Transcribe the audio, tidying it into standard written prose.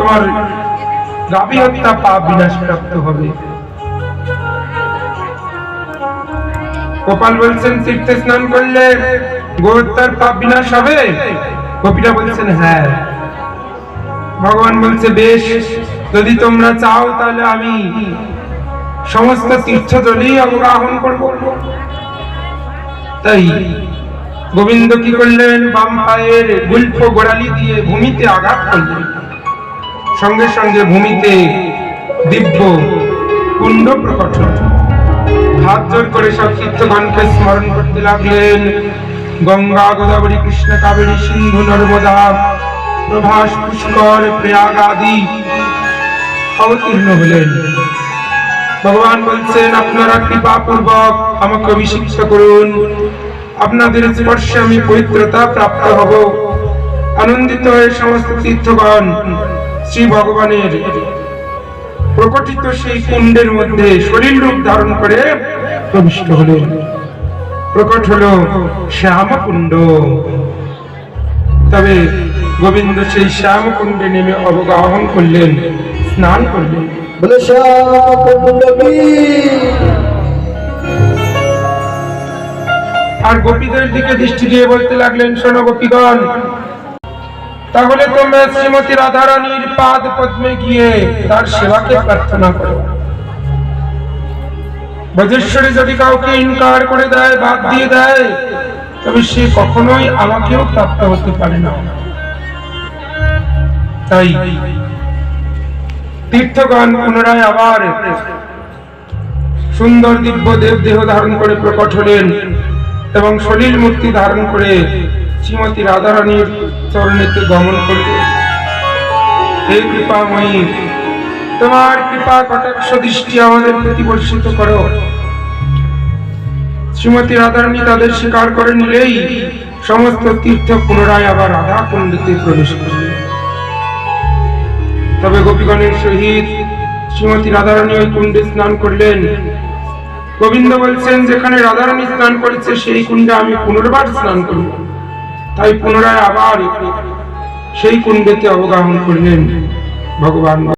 তোমার গাভী হত্যা পাপ বিনাশ প্রাপ্ত হবে। গোপাল বলছেন তীর্থে স্নান করলে গোহত্যার পাপ বিনাশ হবে? গোপীরা বলছেন হ্যাঁ। ভগবান বলছে বেশ, যদি তোমরা চাও তাহলে আমি সমস্ত তীর্থ জলেই অবগাহন করব। তাই গোবিন্দ কি করলেন, বাম পায়ের গুল্ফ গোড়ালি দিয়ে ভূমিতে আঘাত করলেন, সঙ্গে সঙ্গে ভূমিতে দিব্য কুণ্ড প্রকট হল। হাত জোর করে সব তীর্থগণকে স্মরণ করতে লাগলেন। গঙ্গা, গোদাবরী, কৃষ্ণ, কাবেরী, সিন্ধু, নর্মদা, প্রভাস, পুষ্কর, প্রয়াগ আদি অবতীর্ণ হলেন। ভগবান বলছেন আপনারা কৃপা পূর্বক আমাকে অভিষিক্ত করুন, আপনাদের স্পর্শে আমি পবিত্রতা প্রাপ্ত হব। আনন্দিত হয়ে সমস্ত তীর্থগণ শ্রী ভগবানের প্রকটিত সেই কুণ্ডের মধ্যে শরীর রূপ ধারণ করে প্রবিষ্ট হলেন। প্রকট হলো শ্যাম কুণ্ড। তবে গোবিন্দ সেই শ্যাম কুণ্ডে নেমে অবগাহন করলেন, স্নান করলেন। বলে শ্যাম কুণ্ড কি। আর গোপীদের দিকে দৃষ্টি দিয়ে বলতে লাগলেন, শোনো গোপীগণ, তাহলে তোমরা শ্রীমতী রাধারানীর পাদ পদ্মে গিয়ে তার সেবাকে প্রার্থনা করো। ব্রজেশ্বরী যদি কাউকে ইনকার করে দেয়, বাদ দিয়ে দেয়, তবে সে কখনোই আমাকেও প্রাপ্ত হতে পারে না। তাই তীর্থগণ পুনরায় আবার সুন্দর দিব্য দেব দেহ ধারণ করে প্রকট হলেন এবং সলিল মূর্তি ধারণ করে শ্রীমতী রাধারানীর চরণেতে গমন করলেন। হে কৃপাময়ী, তোমার কৃপা কটাক্ষ দৃষ্টি আমাদের প্রতি বর্ষিত করো। শ্রীমতী রাধারানী তাদের স্বীকার করে নিলেই সমস্ত তীর্থ পুনরায় আবার রাধা কুণ্ডতে প্রবেশ করলেন। তবে গোপীগণের সহিত শ্রীমতী রাধারানী ওই কুণ্ডে স্নান করলেন। গোবিন্দ বলছেন যেখানে রাধারানী স্নান করেছে সেই কুণ্ডে আমি পুনর্বার স্নান করব। তাই পুনরায় আবার সেই কুণ্ডেতে অবগাহন করলেন ভগবান।